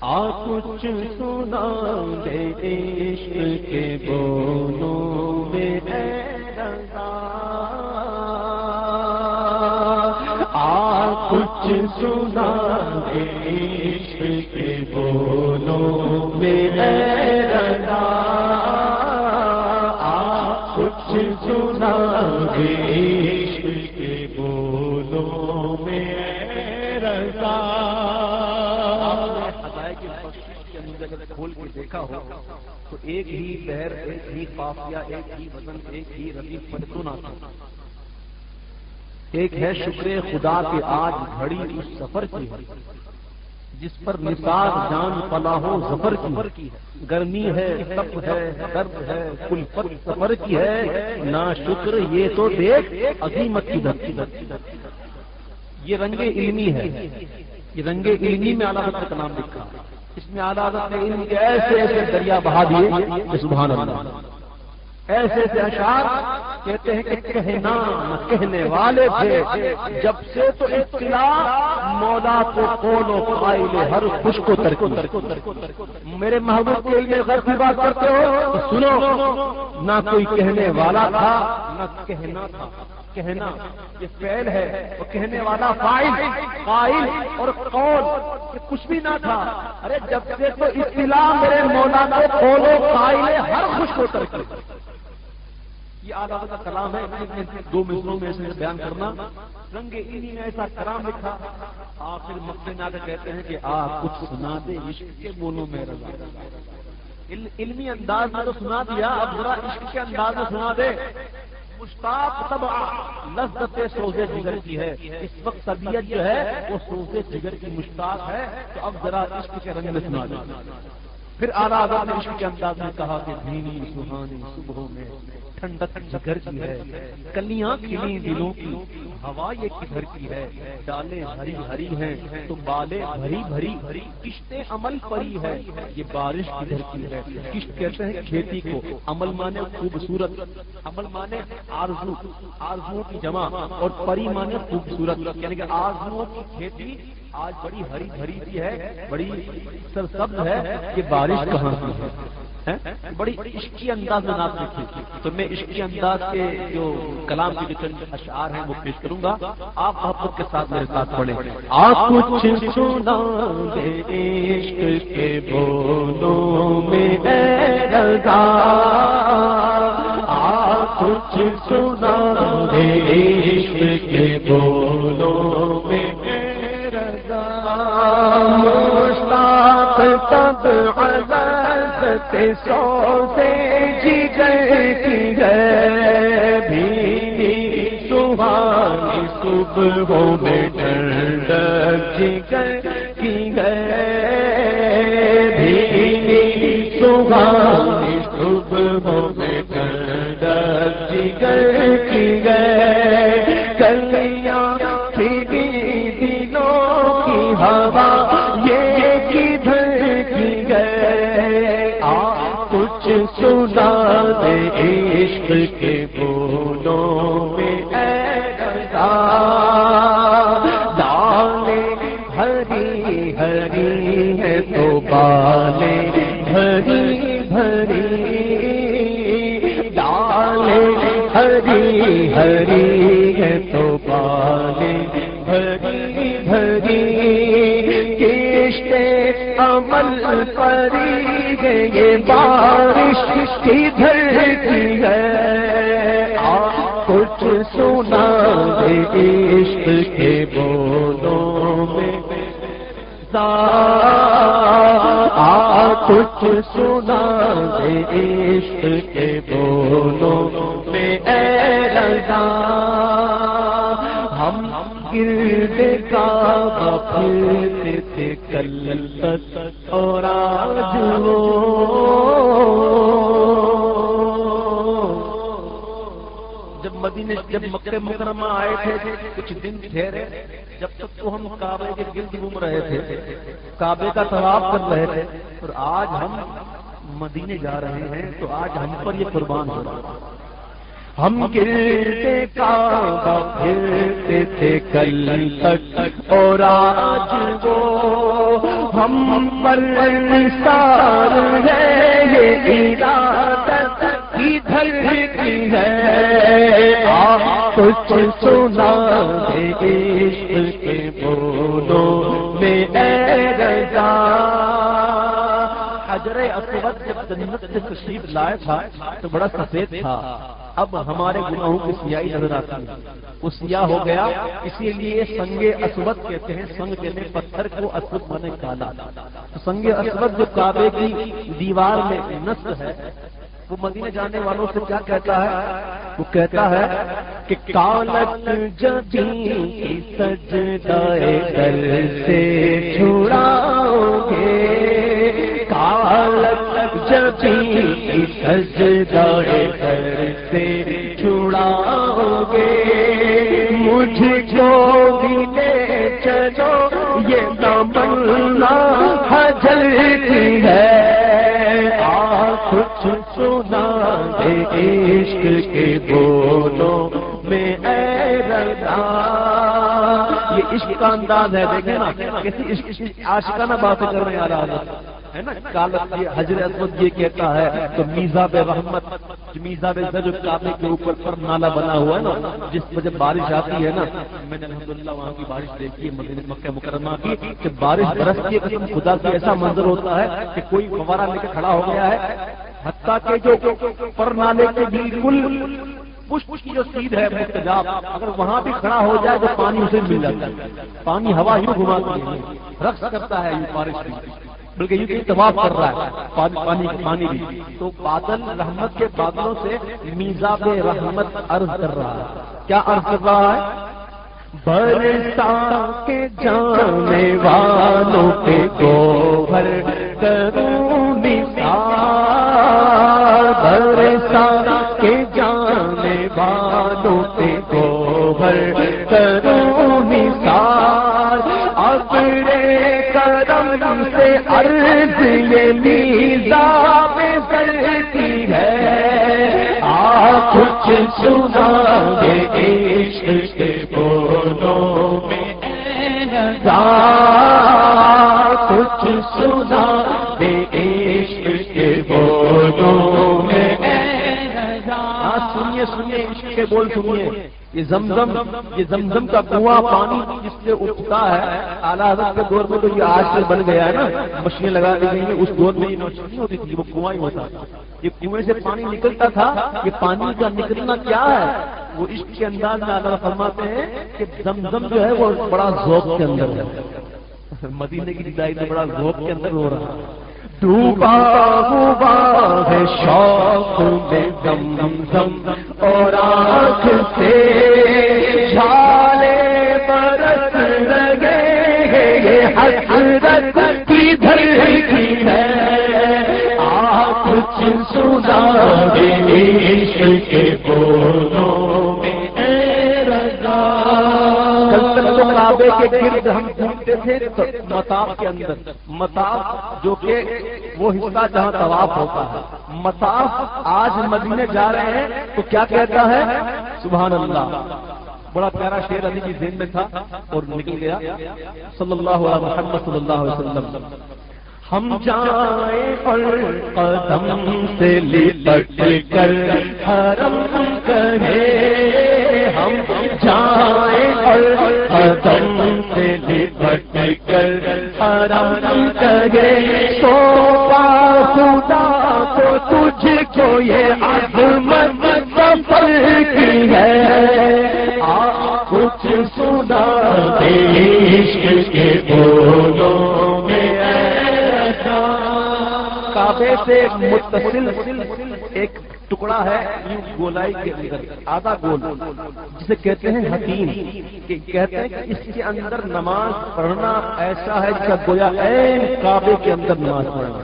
کچھ سنا دے عشق کے بولوں میں اے رضا، کچھ سنا دے عشق کے بولوں میں اے رضا، کچھ سنا دے عشق کے بولوں میں اے رضا۔ اگر کھول کے دیکھا ہو تو ایک ہی بحر، ایک ہی قافیہ، ایک ہی وزن، ایک ہی ردیف پر سنا تھا۔ ایک ہے شکر خدا کہ آج گھڑی اس سفر کی ہے جس پر نثار جان فلاح و ظفر کی، گرمی ہے، تپ ہے، درد ہے، کلفت سفر کی ہے، نا شکر یہ تو دیکھ عظیمت کی دھرتی۔ یہ رنگ علمی ہے، یہ رنگ علمی میں اعلیٰ حضرت کا نام لکھا، اس میں اعلیٰ حضرت نے علم کے ایسے ایسے دریا بہا دیے کہ سبحان اللہ، ایسے ایسے اشعار کہتے ہیں کہ کہنا نہ کہنے والے تھے جب سے تو اطلاع مولا کو قول و قائل ہر خوش کو ترک۔ میرے محبوب کے لیے غیر کی بات کرتے ہو تو سنو، نہ کوئی کہنے والا تھا نہ کہنا تھا، کہنا یہ فعل ہے اور کہنے والا فاعل، قائل اور قول یہ کچھ بھی نہ تھا۔ ارے جب سے تو اطلاع میرے مولا کو قول و قائل ہر خوش کو ترک۔ یہ اعلیٰ حضرت کا کلام ہے، دو مصروں میں اسے بیان کرنا، رنگ علمی میں ایسا کلام لکھا۔ آخر مقصد میں آ کر کہتے ہیں کہ کچھ سنا دے عشق کے بولوں میں رضا۔ علمی انداز میں تو سنا دیا، اب ذرا عشق کے انداز میں سنا دے۔ مشتاق طبع لذت سوزے جگر کی ہے، اس وقت طبیعت جو ہے وہ سوزے جگر کی مشتاق ہے، تو اب ذرا عشق کے رنگ میں سنا دے۔ پھر اعلیٰ حضرت نے عشق کے انداز میں کہا کہ بھینی سہانی صبحوں میں ٹھنڈک جگر کی ہے، کلیاں کھلی دلوں کی، ہوا یہ کدھر کی ہے، ڈالیں ہری ہری ہیں تو بالیں بھری بھری، کشتیں عمل پری ہے یہ بارش کدھر کی ہے۔ کشت کہتے ہیں کھیتی کو، عمل مانے خوبصورت، عمل مانے آرزو، آرزوؤں کی جمع، اور پری مانے خوبصورت، یعنی کہ آرزوؤں کی کھیتی آج بڑی ہری بھری سی ہے، بڑی سرسبز ہے، یہ بارش کہاں کی ہے؟ بڑی عشقی انداز میں نعت لکھی، تو میں عشقی انداز کے جو کلام کے جو چند اشعار ہیں وہ پیش کروں گا، آپ محبت کے ساتھ میرے ساتھ پڑھیں۔ کچھ سنا دے عشق کے بولوں میں اے رضا، کچھ سنا دے عشق کے بولوں میں اے رضا، مشتاق طبع سوزے جگر کی ہے، بھینی سہانی صبحوں میں ٹھنڈک جگر کی ہے، بھینی سہانی صبحوں میں ٹھنڈک جگر کی ہے، کلیاں کھلی دلوں کی ہوا یہ کدھر کی ہے، کچھ سنا دے عشق کے بولوں میں اے رضا، دالیں ہری ہری ہے تو بالیں بھری بھری، دالیں ہری ہری ہے تو بالیں بھری بھری، کشتے عمل پری یہ بارش کدھر کی ہے، کچھ سنا دے عشق کے بولوں میں کچھ سنا دے عشق کے بولوں میں اے رضا، ہم گرد کعبہ پھرتے تھے کل تک اور آج وہ، جب مکہ مکرمہ آئے تھے کچھ دن ٹھہرے، جب تک تو ہم کعبے کے گرد گھوم رہے تھے، کعبے کا طواف کر رہے تھے، اور آج ہم مدینے جا رہے ہیں تو آج ہم پر یہ قربان ہو رہا ہے۔ ہم گرد کعبہ پھرتے تھے کل تک اور آج وہ، ہم پر نثار ہے یہ ارادت کی دھرتی ہے، کچھ سنا دے عشق کے بولوں میں اے رضا۔ حجر اسود جب جنت سے تشریف لائے تھا تو بڑا سفید تھا، اب ہمارے گناہوں کی سیاہی نظر آتی ہے، وہ سیاہ ہو گیا، اسی لیے سنگ اسود کہتے ہیں، سنگ کہتے ہیں پتھر کو، اسود مانے کالا۔ تو سنگ اسود جو کعبے کی دیوار میں نصب ہے، وہ مدینے جانے والوں سے کیا کہتا ہے؟ وہ کہتا ہے کہ کالک جبیں کی سجدائے در سے چھڑاؤ گے، کالک جبیں کی سجدائے در سے چھڑاؤ گے، مجھ کو بھی لے چلو یہ تمنا حجر کی ہے، کچھ سنا دے عشق کے بولوں میں اے رضا۔ یہ عشق کا انداز ہے، دیکھیں نا کیسی عشق عاشقانہ باتیں کر رہے ہیں آج ہے نا۔ کالک یہ حجر اسود یہ کہتا ہے تو میزاب رحمت، میزاب جو کعبے کے اوپر پر نالا بنا ہوا ہے نا، جس پر جب بارش آتی ہے نا، میں نے الحمدللہ وہاں کی بارش دیکھی ہے مدینہ مکہ مکرمہ کی، کہ بارش برستی ہے قسم خدا کی، ایسا منظر ہوتا ہے کہ کوئی فوارہ لے کے کھڑا ہو گیا ہے، حتیٰ کہ جو پر نالے کے بالکل پشت کی جو سیدھ ہے مستجاب، اگر وہاں بھی کھڑا ہو جائے تو پانی اسے مل جاتا ہے، پانی ہوا یوں گھماتی ہے، رقص کرتا ہے یہ بارش بھی، بلکہ یہ کہ طواف کر رہا ہے پانی بھی۔ تو بادل رحمت کے بادلوں سے میزاب رحمت عرض کر رہا ہے، کیا عرض کر رہا ہے؟ برسا کے جانے والوں پہ گوہر کروں نثار، برسا کے جانے والوں پہ گوہر کروں نثار، اپنے کرم سے عرض یہ میزاب کرتی ہے، کچھ سنا دے عشق کے بولوں میں اے رضا، کچھ سنا دے عشق کے بولوں میں اے رضا۔ سنیے سنیے عشق کے بول سنیے، یہ زمزم کا کنواں پانی جس سے اٹھتا ہے، اعلیٰ حضرت کے دور میں تو یہ آج سے بن گیا ہے نا، مشینیں لگا دی گئی ہیں، اس دور میں یہ نہیں ہوتی تھی، وہ کنواں ہی ہوتا تھا، یہ کنویں سے پانی نکلتا تھا۔ یہ پانی کا نکلنا کیا ہے؟ وہ عشق کے انداز میں اللہ فرماتے ہیں کہ زمزم جو ہے وہ بڑا ذوق کے اندر ہے، مدینے کی جدائی میں بڑا ذوق کے اندر ہو رہا ہے، ڈوبا ہوا ہے شوق میں زمزم اور آنکھ سے چھالے برس لگے ہیں، یہ حسرت کی دھرتی ہے، کچھ سنا دے عشق کے بولوں میں اے رضا۔ تو کعبے کے گرد ہم گھومتے تھے مطاف کے اندر، مطاف جو کہ وہ حصہ جہاں طواف ہوتا ہے، مطاف آج مدینے جا رہے ہیں تو کیا کہتا ہے؟ سبحان اللہ، بڑا پیارا شعر علی کی ذہن میں تھا اور نکل گیا، صلی اللہ علیہ محمد صلی اللہ علیہ وسلم۔ ہم جائیں اور قدم سے لپٹ کر حرم کہیں، ہم جائیں اور قدم سے لپٹ کر حرم کہیں، تو خدا کو تجھ کو یہ عظمت سفر کی ہے، کچھ سنا دے عشق کے بولوں میں کعبے سے متصل ایک ٹکڑا ہے یوں گولائی کے اندر، آدھا گول، جسے کہتے ہیں حتیم، کہ کہتے ہیں کہ اس کے اندر نماز پڑھنا ایسا ہے جیسا گویا عین کعبے کے اندر نماز پڑھنا۔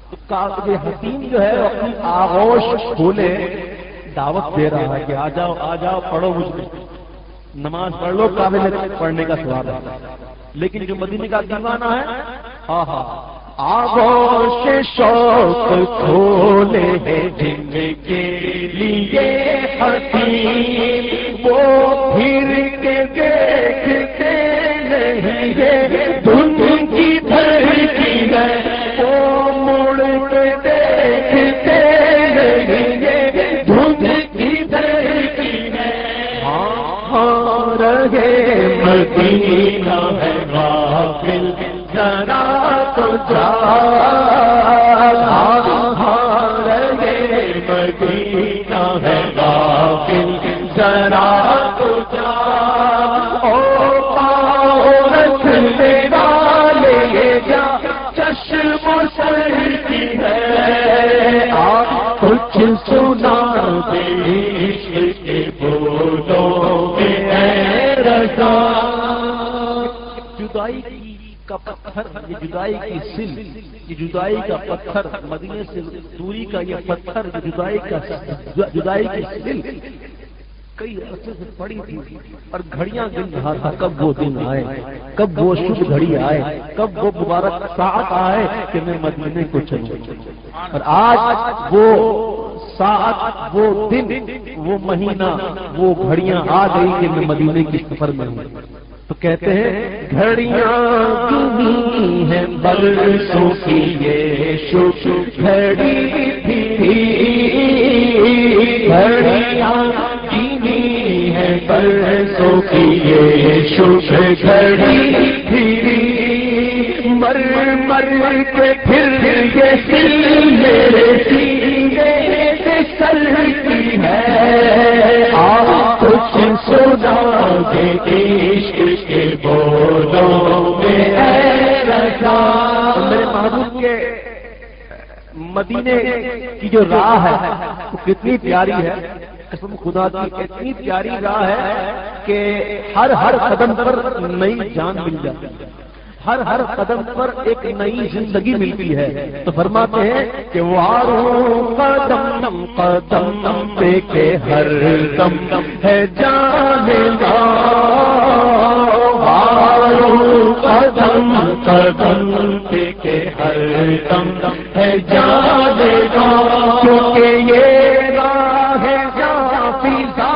تو کعبے حتیم جو ہے وہ اپنی آغوش کھولے دعوت دے رہا ہے کہ آ جاؤ پڑھو مجھ میں، نماز پڑھ لو، کعبے میں پڑھنے کا ثواب ہے۔ لیکن جو مدینے کا دیوانہ ہے، ہاں آغوش شوق کھولے ہیں جن کے لیے حتیم، وہ پھر کے دیکھتے نہیں ہے دن کی دھرتی ذرا تو جا مدینہ ہے غافل ذرا تو جا لے جا چشم سر کی ہے کچھ سنا دیش کے بولوں میں ہے رضا جدائی کا پتھر، یہ جدائی کی سل، یہ جدائی کا پتھر، مدینے سے دوری کا یہ پتھر، جدائی کی سل کئی عرصے سے پڑی تھی اور گھڑیاں گن رہا تھا کب وہ دن آئے، کب وہ شبھ گھڑی آئے، کب وہ مبارک ساعت آئے کہ میں مدینے کو چلوں. اور آج وہ ساعت، وہ دن، وہ مہینہ، وہ گھڑیاں آ گئی کہ میں مدینے کی سفر میں ہوں. تو کہتے ہیں گھڑیاں گنی ہیں برسوں کی یہ شبھ گھڑی تھی، گھڑیاں گنی ہیں برسوں کی یہ شبھ گھڑی تھی، مر مر کے پھر یہ دل میرے سینے سے چلتی ہے، کچھ سنا دے عشق کے بولوں میں ہے رضا. میرے محبوب کے مدینے کی جو راہ ہے وہ کتنی پیاری ہے، قسم خدا کی اتنی پیاری راہ ہے کہ ہر ہر قدم پر نئی جان مل جاتی ہے، ہر ہر قدم پر ایک نئی زندگی ملتی ہے. تو فرماتے ہیں کہ واروں قدم قدم پہ کے ہر دم ہے جان لا، واروں قدم قدم پہ کے ہر دم ہے جان لا، کیونکہ یہ راہ ہے جہاں فضا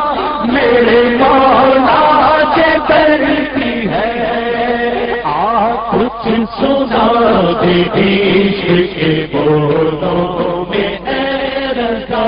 میرے مولا کے در کی ہے، کچھ سنا دے عشق کے بولوں میں ہے رضا.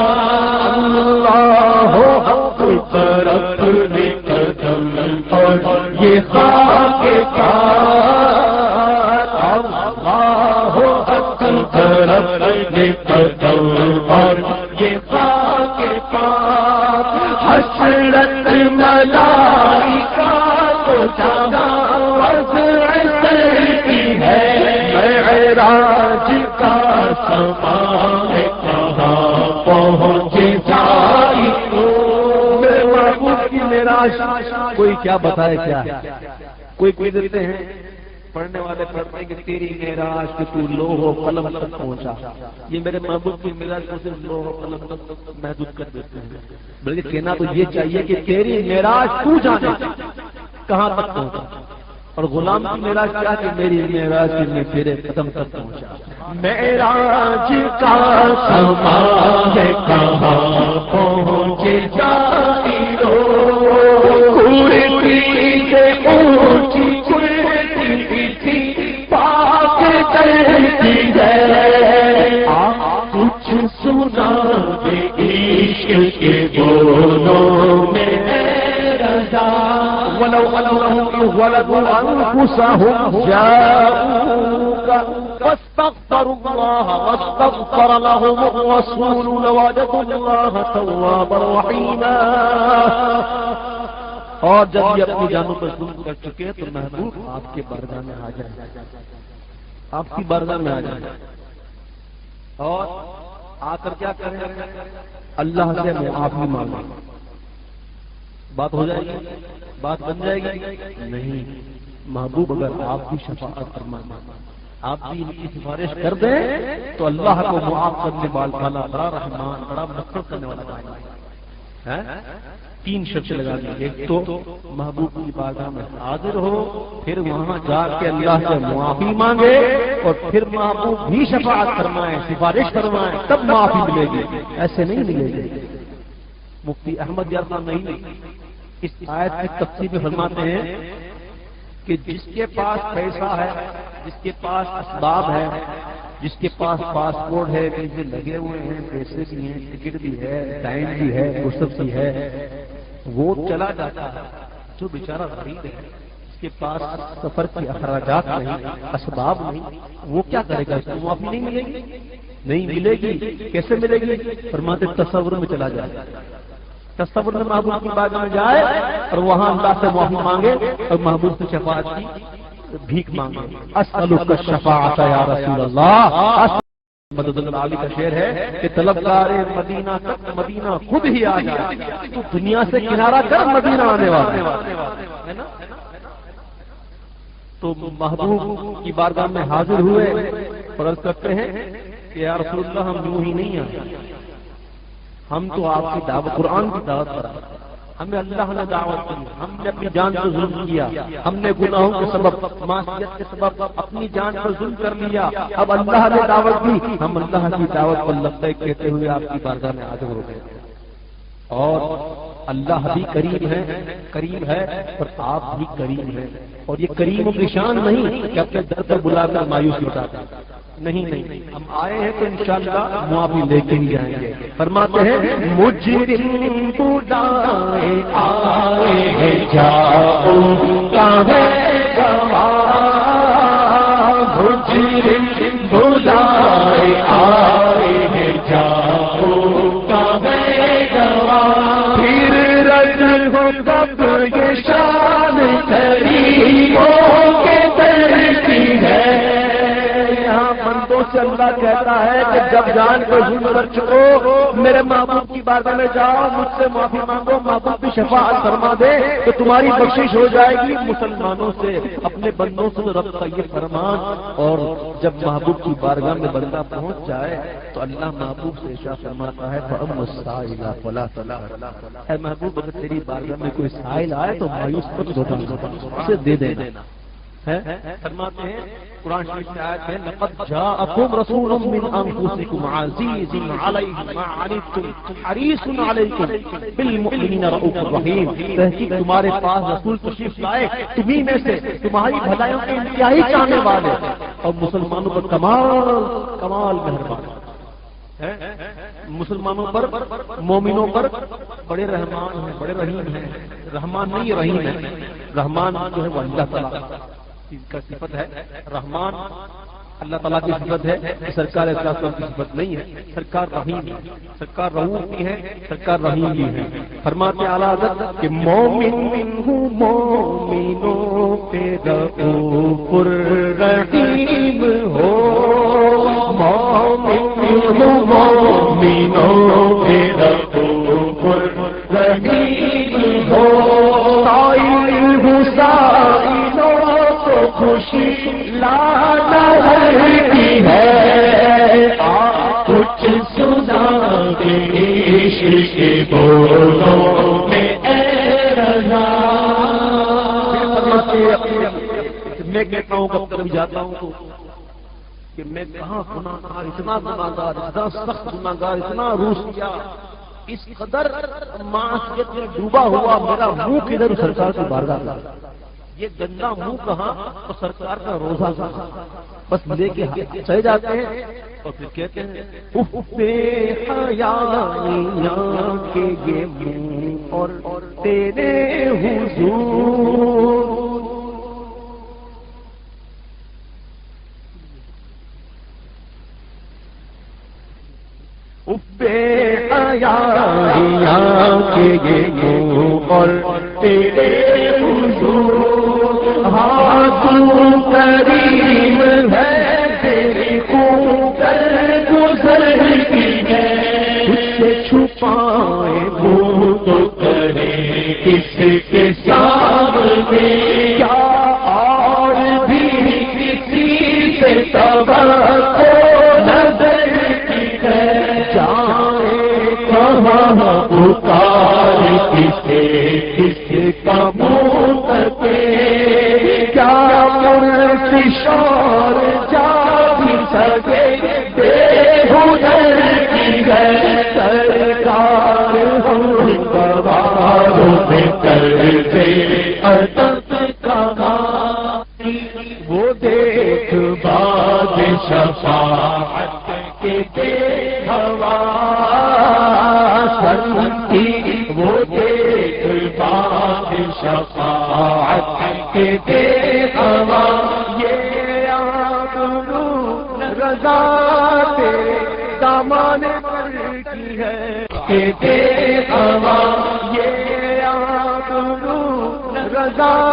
اللہ حق پر اپنے قدم اور یہ خاک پاک، اللہ حق پر اپنے قدم اور یہ خاک پاک، حسرت ملائکہ کو جانا معراج کا سامان کہاں پہنچ جائی. میرے محبوب کی معراج کوئی کیا بتائے کیا ہے، کوئی دیتے ہیں پڑھنے والے پڑھتے ہیں کہ تیری معراج کہ تو لوح و قلم تک پہنچا. یہ میرے محبوب کی معراج کو صرف لوح و قلم تک محدود کر دیتے ہیں، بلکہ کہنا تو یہ چاہیے کہ تیری معراج تو جانے کہاں تک پہنچا. اور غلام کی معراج کیا کہ میری معراج کی میں تیرے قدم تک پہنچا. معراج کا سامان کہاں پہنچ جائی رو، اونچی سے اونچی اڑتی تھی پاک کرتی ہے، کچھ سنا دے عشق کے بولوں میں ہے رضا. ولو أنهم ظلموا أنفسهم جاءوك فاستغفروا الله واستغفر لهم الرسول لوجدوا الله توابا رحيما. اور جب یہ اپنی جانوں پر ظلم کر چکے تو محبوب آپ کے بارگاہ میں آ جائیں، آپ کی بارگاہ میں آ جائیں اور آ کر کیا کریں، اللہ سے معافی مانگیں. بات ہو جائے گی، بات بن جائے گی؟ نہیں. محبوب اگر آپ کی شفاعت فرمائیں، آپ بھی ان کی سفارش کر دیں تو اللہ کو معاف کرنے والا بڑا رحمان، بڑا مغفرت کرنے والا ہے. 3 شرطیں لگا دی. ایک تو محبوب کی بارگاہ میں حاضر ہو، پھر وہاں جا کے اللہ سے معافی مانگے اور پھر محبوب بھی شفاعت فرمائیں، سفارش فرمائیں، تب معافی ملے گی، ایسے نہیں ملے گی. مفتی احمد یار صاحب نہیں اس آیت کی تفسیر میں فرماتے ہیں کہ جس کے پاس پیسہ ہے، جس کے پاس اسباب ہے، جس کے پاس پاسپورٹ ہے، ویزے لگے ہوئے ہیں، پیسے بھی ہیں، ٹکٹ بھی ہے، ٹائم بھی ہے، فرصت بھی ہے، وہ چلا جاتا ہے. جو بیچارہ غریب ہے، اس کے پاس سفر کے اخراجات نہیں، اسباب نہیں، وہ کیا کرے گا؟ اس کو معافی نہیں ملے گی؟ نہیں ملے گی۔ کیسے ملے گی؟ فرماتے تصور میں چلا جائے، تصور میں محبوب کی بارگاہ میں جائے اور وہاں اللہ سے معافی مانگے اور محبوب سے شفاعت کی بھیک مانگے۔ اسألک الشفاعۃ یا رسول اللہ، مدد العالی کا شعر ہے کہ طلبگار مدینہ تک مدینہ خود ہی آ جائے، تو دنیا سے کنارہ کر مدینہ آنے والا ہے نا۔ تو محبوب کی بارگاہ میں حاضر ہوئے اور عرض کرتے ہیں کہ یا رسول اللہ ہم یوں ہی نہیں آئے، ہم تو آپ کی دعوت، قرآن کی دعوت پر آئے، ہمیں اللہ نے دعوت دی، ہم نے اپنی جان پر ظلم کیا، ہم نے گناہوں کے سبب، معصیت کے سبب اپنی جان پر ظلم کر لیا، اب اللہ نے دعوت دی، ہم اللہ کی دعوت پر لبیک کہتے ہوئے آپ کی بارگاہ میں حاضر ہو گئے۔ اور اللہ بھی کریم ہے اور آپ بھی کریم ہیں، اور یہ کریموں کی شان نہیں کہ اپنے در پر بلا کر مایوسی اٹھاتے ہیں، نہیں، ہم آئے ہیں تو انشاءاللہ معافی لے کے ہی جائیں گے۔ فرماتے ہیں مجرم بلائے آئے ہیں جاؤ کہاں گواہ، مجرم بلائے آئے ہیں جاؤ کہاں گواہ، پھر رد ہو کب یہ شان کریموں کے در کی ہے۔ بندوں سے اللہ کہتا ہے کہ جب جان کو ظلم کر چکو میرے محبوب کی بارگاہ میں جاؤ، مجھ سے معافی مانگو، محبوب بھی شفاعت فرما دے تو تمہاری بخشش ہو جائے گی۔ مسلمانوں سے، اپنے بندوں سے رب کا یہ فرمان، اور جب محبوب کی بارگاہ میں بندہ پہنچ جائے تو اللہ محبوب سے ارشاد فرماتا ہے فَأَمَّا السَّائِلَ فَلَا تَنْهَرْ، اے محبوب اگر تیری بارگاہ میں کوئی سائل آئے تو مایوس مت ہو جانا، اسے دے دینا۔ فرماتے ہیں قرآن شریف میں آیت ہے لقد جاءکم رسول من انفسکم عزیز علیہ ما عنتم حریص علیکم بالمؤمنین رؤوف رحیم، تحقیق تمہارے پاس رسول تشریف لائے تمہیں میں سے تمہاری بھلائیوں کے انتہائی چاہنے والے اور مسلمانوں پر کمال مہربان، مسلمانوں پر، مومنوں پر بڑے رحمان ہیں، بڑے رحیم ہیں۔ رحمان نہیں رحیم ہے، رحمان جو ہے وہ اللہ تعالیٰ کا صفت ہے، رحمان اللہ تعالیٰ کی صفت ہے، سرکار اسلام کی صفت نہیں ہے۔ سرکار رحیم ہے، سرکار رؤوف بھی ہے، سرکار رحیم بھی ہے۔ فرماتے اعلیٰ حضرت کہ مومن ہوں مومنوں پہ رؤوف الرحیم ہو، مومن ہوں مومنوں پہ رؤوف الرحیم ہو، سائل ہوں سائلوں کو خوشی لانا کی ہے، کچھ سنا دے عشق کے بولوں میں اے رضا۔ میں کہتا ہوں کب کبھی جاتا ہوں تو کہ میں کہاں گناہگار، اتنا گناہگار، اتنا سخت گناہگار، اتنا روسیا، اس قدر معصیت میں ڈوبا ہوا میرا منہ کدھر سرکار کی بارگاہ کا، یہ گندا منہ کہاں تو سرکار کا روزہ کہاں، بس لے کے چلے جاتے ہیں اور پھر کہتے ہیں اف بے حیاں کے یہ منہ اور تیرے حضور، بے حیاں کے یہ منہ اور تیرے حضور، ہاں تو کریم ہے تیری خوبر گزر کی ہے، اس سے چھپائے وہ تو کرے کس کے سامنے، کیا اور بھی کسی سے توقع نظر کی ہے، جائے کہاں پکار کسے کس کا منہ تکے، کیا پرفشار جا بھی سکے بے ہنر کی ہے، سرکار ہم گواروں میں کر دے ادب کا، وہ دیکھ باد شفاعت کے بے ہوا سنتی، وہ دیکھ باد شفاعت کے دے ہوا یہ آبرو رضا تیرے دامان پر کی ہے کہ دے ہوا یہ آبرو رضا